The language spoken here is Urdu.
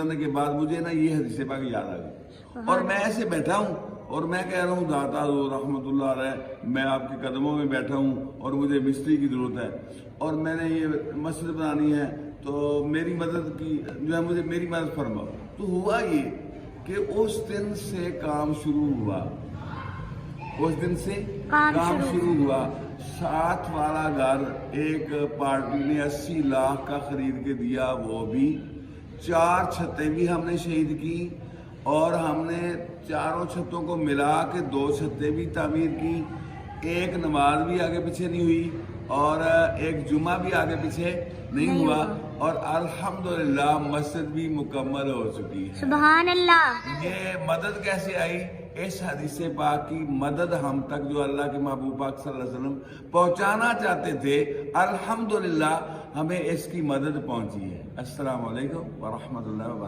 گزرنے کے بعد مجھے نا یہ حدیث پاک یاد آ گئی، اور میں ایسے بیٹھا ہوں اور میں کہہ رہا ہوں داتا حضور رحمۃ اللہ علیہ، میں آپ کے قدموں میں بیٹھا ہوں اور مجھے مستری کی ضرورت ہے اور میں نے یہ مسجد بنانی ہے، تو میری مدد کی جو ہے مجھے میری مدد فرماؤ۔ تو ہوا یہ کہ اس دن سے کام شروع ہوا، اس دن سے کام شروع ہوا۔ 7 والا گھر ایک پارٹی نے 80 لاکھ کا خرید کے دیا، وہ بھی 4 چھتیں بھی ہم نے شہید کی، اور ہم نے 4 چھتوں کو ملا کے 2 چھتیں بھی تعمیر کی، ایک نماز بھی آگے پیچھے نہیں ہوئی اور ایک جمعہ بھی آگے پیچھے نہیں ہوا، اور الحمدللہ مسجد بھی مکمل ہو چکی ہے۔ سبحان اللہ۔ یہ مدد کیسے آئی؟ اس حدیث پاک کی مدد ہم تک جو اللہ کے محبوب پاک صلی اللہ علیہ وسلم پہنچانا چاہتے تھے، الحمدللہ ہمیں اس کی مدد پہنچی ہے۔ السلام علیکم ورحمۃ اللہ وبرکاتہ۔